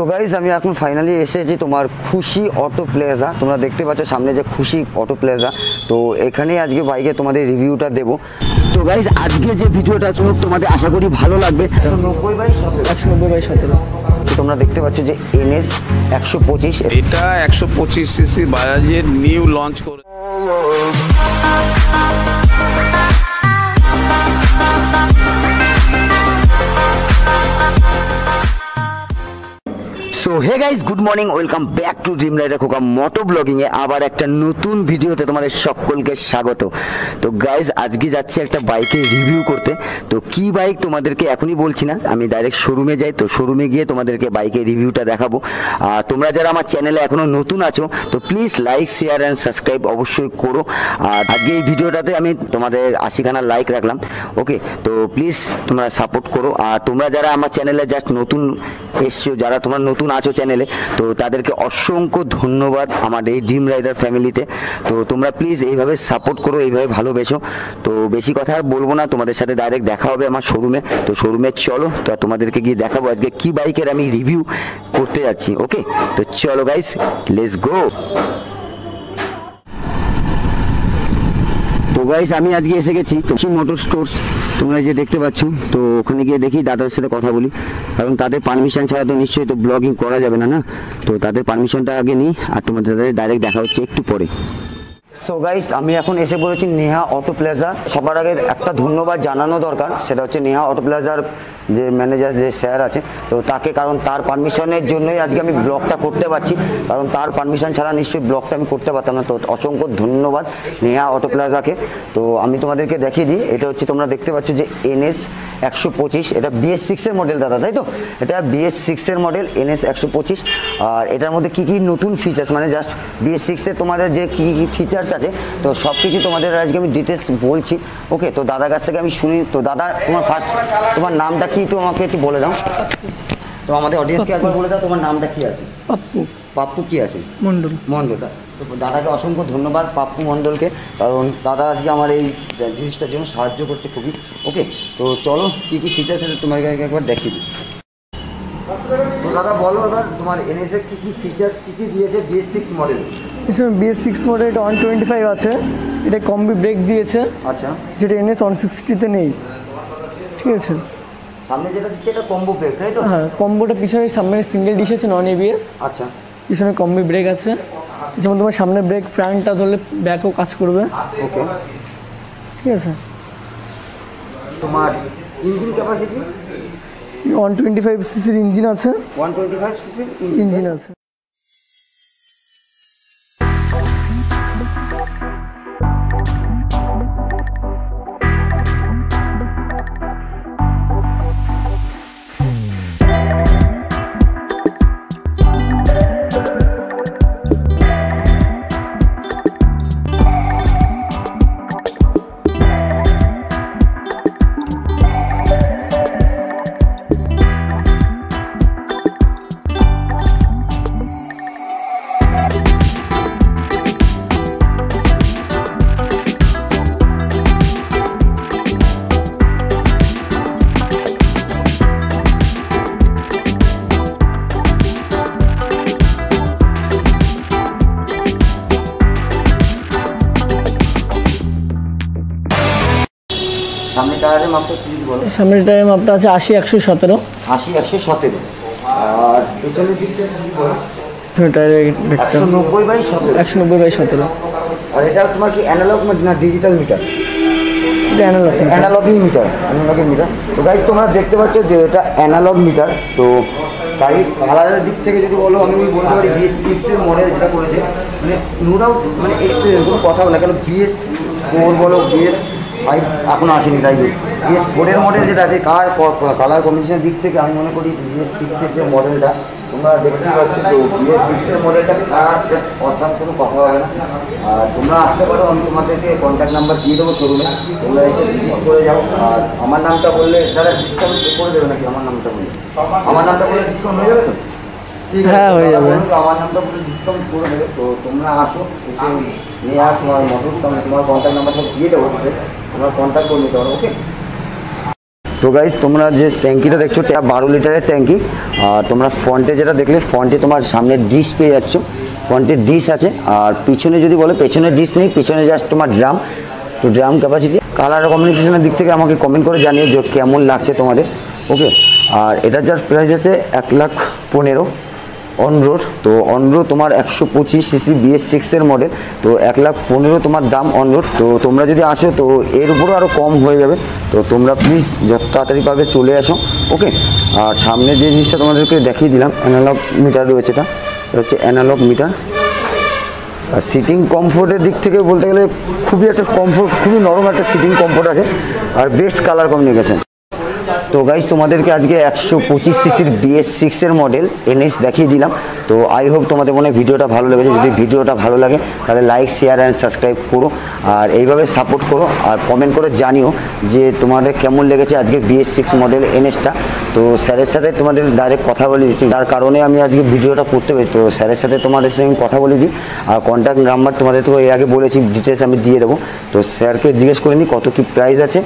তো গাইজ আমি এখন ফাইনালি এসেছি তোমার খুশি অটো প্লাজা। তোমরা দেখতে পাচ্ছ সামনে যে খুশি অটো প্লাজা, তো এখানেই আজকে বাইকে তোমাদের রিভিউটা দেবো। তো গাইজ আজকে যে ভিডিওটা তোমাদের আশা করি ভালো লাগবে। 190/17 তোমরা দেখতে পাচ্ছ যে NS 125, এটা 125 সিসি বাজাজের নিউ লঞ্চ করে। So hey guys, good morning, welcome back to dream rider Khoka moto ব্লগিংয়ে আবার একটা নতুন ভিডিওতে তোমাদের সকলকে স্বাগত। তো গাইজ আজকে যাচ্ছি একটা বাইকের রিভিউ করতে। তো কি বাইক তোমাদেরকে এখনই বলছি না, আমি ডাইরেক্ট শোরুমে যাই। তো শোরুমে গিয়ে তোমাদেরকে বাইকের রিভিউটা দেখাবো। আর তোমরা যারা আমার চ্যানেলে এখনও নতুন আছো তো please like, share and subscribe অবশ্যই করো। আর আজকে এই ভিডিওটাতে আমি তোমাদের 80খানা লাইক রাখলাম, ওকে? তো প্লিজ তোমরা সাপোর্ট করো। আর তোমরা যারা আমার চ্যানেলে জাস্ট নতুন এসছো, যারা তোমরা নতুন আছো চ্যানেলে, তো তাদেরকে অসংখ্য ধন্যবাদ আমার এই ড্রিম রাইডার ফ্যামিলিতে। তো তোমরা প্লিজ এইভাবে সাপোর্ট করো, এইভাবে ভালোবেসো। তো বেশি কথা আর বলবো না, তোমাদের সাথে ডাইরেক্ট দেখা হবে আমার শোরুমে। তো শোরুমে চলো, তো তোমাদেরকে গিয়ে দেখাবো আজকে কি বাইকের আমি রিভিউ করতে যাচ্ছি, ওকে? তো চলো গাইস, লেটস গো। তো গাইস আমি আজকে এসে গেছি খুশি মোটর স্টোর্স, তোমরা যে দেখতে পাচ্ছ। তো ওখানে গিয়ে দেখি দাদার সাথে কথা বলি, কারণ তাদের পারমিশন ছাড়া তো নিশ্চয়ই তো ব্লগিং করা যাবে না, না? তো তাদের পারমিশনটা আগে নিই, আর তোমাদের ডাইরেক্ট দেখা হচ্ছে একটু পরে। সো গাইস আমি এখন এসে পড়েছি নেহা অটো প্লাজা। সবার আগে একটা ধন্যবাদ জানানো দরকার, সেটা হচ্ছে নেহা অটো প্লাজার যে ম্যানেজার, যে স্যার আছে, তো তাকে, কারণ তার পারমিশনের জন্যই আজকে আমি ব্লগটা করতে পারছি, কারণ তার পারমিশন ছাড়া নিশ্চয়ই ব্লগটা আমি করতে পারতাম না। তো অসংখ্য ধন্যবাদ নেহা অটো প্লাজাকে। তো আমি তোমাদেরকে দেখিয়ে দিই, এটা হচ্ছে তোমরা দেখতে পাচ্ছ যে NS 125, এটা BS6 এর মডেল দাদা, তাই তো? এটা BS6 এর মডেল NS 125। আর এটার মধ্যে কী কী নতুন ফিচার্স, মানে জাস্ট BS6 এর তোমাদের যে কী কী ফিচার্স আছে, তো সব কিছু তোমাদের আজকে আমি ডিটেলস বলছি, ওকে? তো দাদার কাছ থেকে আমি শুনি। তো দাদা, তোমার ফার্স্ট তোমার নামটা কি, তো আমাকে একটু বলে দাও। তো আমাদের অডিয়েন্সকে একবার বলে দাও তোমার নামটা কি আছে। পাপ্পু। পাপ্পু কি আছে? মন্ডল। মন্ডল। তো দাদাকে অসংখ্য ধন্যবাদ পাপ্পু মন্ডলকে, কারণ দাদা আজকে আমার এই জিনিসটার জন্য সাহায্য করছে খুবই, ওকে? তো চলো কী কী ফিচার্স আছে তোমাকে একবার দেখিয়ে দিই। তো দাদা বলো এবার তোমার NS এর কী কী ফিচার্স কী কী দিয়েছে BS6 মডেল। BS6 মডেল এটা 125 আছে, এটা কম্বি ব্রেক দিয়েছে, আচ্ছা, যেটা NS 160-তে নেই, ঠিক আছে? সামনে যেটা দিচ্ছে এটা কম্বো ব্রেক, তাই তো? হ্যাঁ, কম্বোটা পিছনে, সামনে সিঙ্গেল ডিশ আছে, নন ABS। আচ্ছা, পিছনে কম্বি ব্রেক আছে, যেমন তোমার সামনে ব্রেক ফ্রন্টটা ধরলে ব্যাকও কাজ করবে, ওকে? ঠিক আছে? তোমার ইঞ্জিন ক্যাপাসিটি 125 সিসির ইঞ্জিন আছে, 125 সিসি ইঞ্জিন আছে। সামনে টায়ারের মাপটা কি বলো? সামনের টায়ারের মাপটা আছে 80/117। 80/117। আর পেছনের দিকটা কি বলো? টায়ারের 190/17। 190/17। আর এটা তোমার কি অ্যানালগ না ডিজিটাল মিটার? এটা অ্যানালগই মিটার। তো গাইস তোমরা দেখতে পাচ্ছ যে এটা অ্যানালগ মিটার। তো গাড়ির কালারের দিক থেকে যদি বলো, আমি বলতে পারি BS6 এর মডেল যেটা করেছে, মানে নো ডাউট, মানে এক্সপিরিয়েন্স কোনো কথাও না, কেন BS4 বলো, BS5 এখনও আসেনি, তাই BS4 এর মডেল যেটা আছে, কালার কম্বিনেশনের দিক থেকে আমি মনে করি BS6 এর যে মডেলটা তোমরা দেখতে পাচ্ছ, তো BS6 এর মডেলটা কালার জাস্ট অসাম, কোনো কথা হবে না। আর তোমরা আসতে পারো, আমি তোমাদেরকে কন্ট্যাক্ট নাম্বার দিয়ে দেবো শোরুমে, তোমরা এসে ভিজিট করে যাও। আর আমার নামটা বললে দাদা ডিসকাউন্ট করে দেবে নাকি? আমার নামটা বললে ডিসকাউন্ট হয়ে যাবে তো? ঠিক আছে, হ্যাঁ হয়ে যাবে। আমার নামটা বলে ডিসকাউন্ট করে দেবে। তো তোমরা আসো, এসে নিয়ে আস তোমার মোটর, তোমার কন্ট্যাক্ট নাম্বার সব দিয়ে দেবো, তোমরা কন্ট্যাক্ট করে নিতে পারো, ওকে? তো গাইস তোমরা যে ট্যাঙ্কিটা দেখছো এটা 12 লিটারের ট্যাঙ্কি। আর তোমরা ফ্রন্টে যেটা দেখলে ফ্রন্টে তোমার সামনে ডিশ পেয়ে যাচ্ছ, ফ্রন্টে ডিশ আছে। আর পিছনে যদি বলো পেছনে ডিশ নেই, পিছনে জাস্ট তোমার ড্রাম। তো ড্রাম ক্যাপাসিটি কালার কমিউনিকেশনের দিক থেকে আমাকে কমেন্ট করে জানিও যে কেমন লাগছে তোমাদের। ওকে, আর এটা জাস্ট প্রাইস আছে 1,15,000 অন রোড। তো অন রোড তোমার 125 সিসি BS6 এর মডেল। তো 1,15,000 তোমার দাম অন রোড। তো তোমরা যদি আসো তো এর উপরও আরও কম হয়ে যাবে। তো তোমরা প্লিজ যত তাড়াতাড়ি পারবে চলে আসো। ওকে, আর সামনে যে জিনিসটা তোমাদেরকে দেখিয়ে দিলাম অ্যানালগ মিটার রয়েছে, এটা হচ্ছে অ্যানালগ মিটার। আর সিটিং কমফোর্টের দিক থেকে বলতে গেলে খুবই একটা কমফোর্ট, খুবই নরম একটা সিটিং কমফোর্ট আছে। আর বেস্ট কালার কমিউনিকেশন। তো গাইজ তোমাদেরকে আজকে 125 সিসির BS6 এর মডেল NS দেখিয়ে দিলাম। তো আই হোপ তোমাদের মনে ভিডিওটা ভালো লেগেছে। যদি ভিডিওটা ভালো লাগে তাহলে লাইক, শেয়ার অ্যান্ড সাবস্ক্রাইব করো। আর এইভাবে সাপোর্ট করো আর কমেন্ট করে জানিও যে তোমাদের কেমন লেগেছে আজকে BS6 মডেল NSটা। তো স্যারের সাথে তোমাদের ডাইরেক্ট কথা বলে দিচ্ছি, যার কারণে আমি আজকে ভিডিওটা করতে পারি। তো স্যারের সাথে তোমাদের সঙ্গে কথা বলে দিই। আর কন্ট্যাক্ট নাম্বার তোমাদের তো এর আগে বলেছি, ডিটেলস আমি দিয়ে দেবো। তো স্যারকে জিজ্ঞেস করে নিই কত কী প্রাইস আছে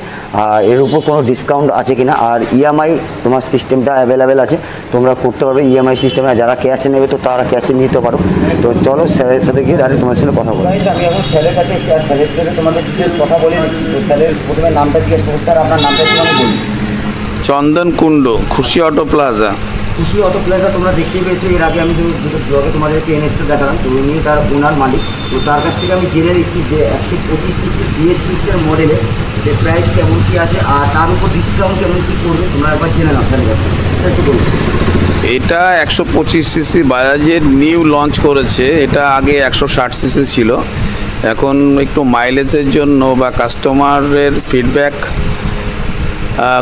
আর এর উপর কোনো ডিসকাউন্ট আছে কিনা। আর EMI তোমার সিস্টেমটা অ্যাভেলেবেল আছে, তোমরা করতে পারবে EMI সিস্টেমে। যারা ক্যাশে নেবে তো তারা ক্যাশে নিতে পারো। তো চলো স্যারের সাথে গিয়ে ডাইরেক্ট তোমার সাথে কথা বলো। আমি এখন স্যারের কাছে এসেছি আর স্যারের সাথে তোমাদের ডিটেলস কথা বলে নিই। তো স্যারের প্রথমে নামটা জিজ্ঞেস করবো। স্যার আপনার নামটা কি আমি বলি? চন্দন কুণ্ড, খুশি অটো প্লাজা। খুশি অটো প্লাজা তোমরা দেখতেই পেয়েছো, এর আগে আমি দুটো ব্লগে তোমাদেরকে NSটা দেখালাম। তো উনি তার ওনার মালিক। তো তার কাছ থেকে আমি জেনে নিচ্ছি যে 125 সিসি BS6 এর মডেলে যে প্রাইস কেমন কী আছে আর তার উপর ডিসকাউন্ট কেমন কী করবে তোমরা একবার জেনে নাও স্যারের কাছ থেকে। স্যার একটু বলুন। এটা 125 সিসি বাজাজের নিউ লঞ্চ করেছে। এটা আগে 160 সিসি ছিল। এখন একটু মাইলেজের জন্য বা কাস্টমারের ফিডব্যাক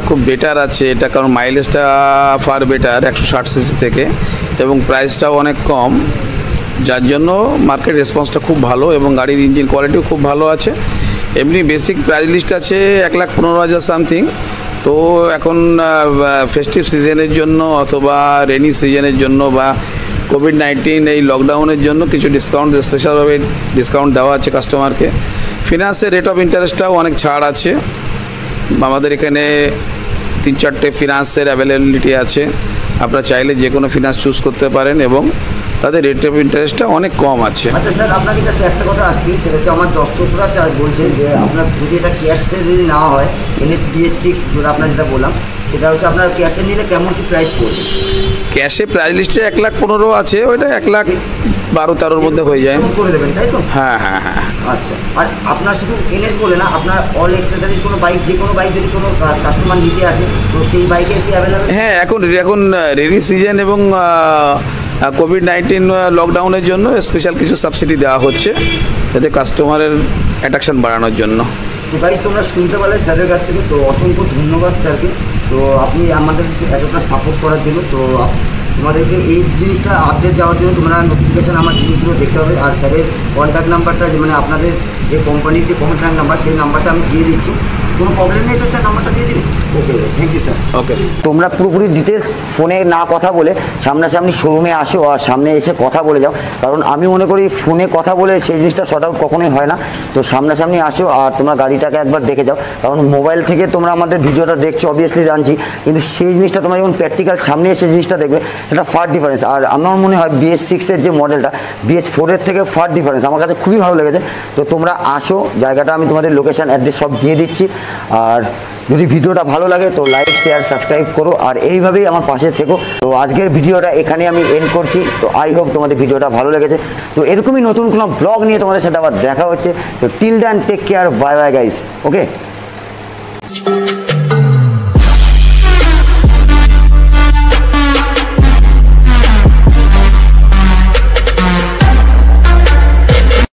খুব বেটার আছে এটা, কারণ মাইলেজটা ফার বেটার 160 সিসি থেকে এবং প্রাইসটাও অনেক কম, যার জন্য মার্কেট রেসপন্সটা খুব ভালো এবং গাড়ির ইঞ্জিন কোয়ালিটিও খুব ভালো আছে। এমনি বেসিক প্রাইস লিস্ট আছে 1,15,000 সামথিং। তো এখন ফেস্টিভ সিজনের জন্য অথবা রেনি সিজনের জন্য বা কোভিড-19 এই লকডাউনের জন্য কিছু ডিসকাউন্ট, স্পেশালভাবে ডিসকাউন্ট দেওয়া আছে কাস্টমারকে। ফিনান্সের রেট অফ ইন্টারেস্টটাও অনেক ছাড় আছে। আমাদের এখানে 3-4টে ফিনান্সের অ্যাভেলেবিলিটি আছে, আপনারা চাইলে যে কোনো ফিনান্স চুজ করতে পারেন এবং তাদের রেট অফ ইন্টারেস্টটা অনেক কম আছে। আচ্ছা স্যার, আপনাকে জাস্ট একটা কথা আসছি, সেটা হচ্ছে আমার দর্শকরা বলছেন যে আপনার যদি এটা ক্যাশে যদি নেওয়া হয় NS BS6 আপনার যেটা বললাম, সেটা হচ্ছে আপনার ক্যাশে নিলে কেমন কি প্রাইস পড়বে? ক্যাশে প্রাইস লিস্টে 1,15,000 আছে, ওইটা 1,12,13 মধ্যে হয়ে যায় করে দেবেন, তাই তো? হ্যাঁ হ্যাঁ হ্যাঁ। আচ্ছা, আর আপনার শুধু NS বলে না, আপনার অল অ্যাক্সেসরিজ কোনো বাইক, যে কোনো বাইক যদি কোনো কাস্টমার নিতে আসে তো সেই বাইকে কি অ্যাভেলেবেল? হ্যাঁ, এখন রেনি সিজন এবং কোভিড-19 লকডাউনের জন্য স্পেশাল কিছু সাবসিডি দেওয়া হচ্ছে যাতে কাস্টমারের অ্যাট্রাকশন বাড়ানোর জন্য। তো গাইস তোমরা শুনতে পারলে স্যারের কাছ থেকে। তো অসংখ্য ধন্যবাদ স্যারকে। তো আপনি আমাদের এতটা সাপোর্ট করার জন্য। তো তোমাদেরকে এই জিনিসটা আপডেট দেওয়ার জন্য তোমরা নোটিফিকেশান আমার জিনিসগুলো দেখতে হবে। আর স্যারের কন্ট্যাক্ট নাম্বারটা মানে আপনাদের যে কোম্পানির যে কন্ট্যাক্ট নাম্বার, সেই নাম্বারটা আমি দিয়ে দিচ্ছি। কোনো প্রবলেম নেই তো স্যার, নাম্বারটা দিয়ে দিন। ওকে, থ্যাংক ইউ স্যার। ওকে, তোমরা পুরোপুরি ডিটেলস ফোনে না কথা বলে সামনাসামনি শোরুমে আসো আর সামনে এসে কথা বলে যাও। কারণ আমি মনে করি ফোনে কথা বলে সেই জিনিসটা শর্ট আউট কখনোই হয় না। তো সামনাসামনি আসো আর তোমরা গাড়িটাকে একবার দেখে যাও। কারণ মোবাইল থেকে তোমরা আমাদের ভিডিওটা দেখছো অবভিয়াসলি জানছি, কিন্তু সেই জিনিসটা তোমরা যখন প্র্যাকটিক্যাল সামনে এসে জিনিসটা দেখবে সেটা ফার ডিফারেন্স। আর আমার মনে হয় BS6 এর যে মডেলটা BS4 এর থেকে ফার ডিফারেন্স আমার কাছে খুবই ভালো লেগেছে। তো তোমরা আসো, জায়গাটা আমি তোমাদের লোকেশান অ্যাড্রেস সব দিয়ে দিচ্ছি। আর যদি ভিডিওটা ভালো লাগে তো লাইক, শেয়ার, সাবস্ক্রাইব করো আর এইভাবেই আমার পাশে থেকো। তো আজকের ভিডিওটা এখানে আমি এন্ড করছি। তো আই হোপ তোমাদের ভিডিওটা ভালো লেগেছে। তো এরকমই নতুন কোনো ব্লগ নিয়ে তোমাদের সাথে আবার দেখা হচ্ছে। তো till then, take care, bye bye guys. ওকে।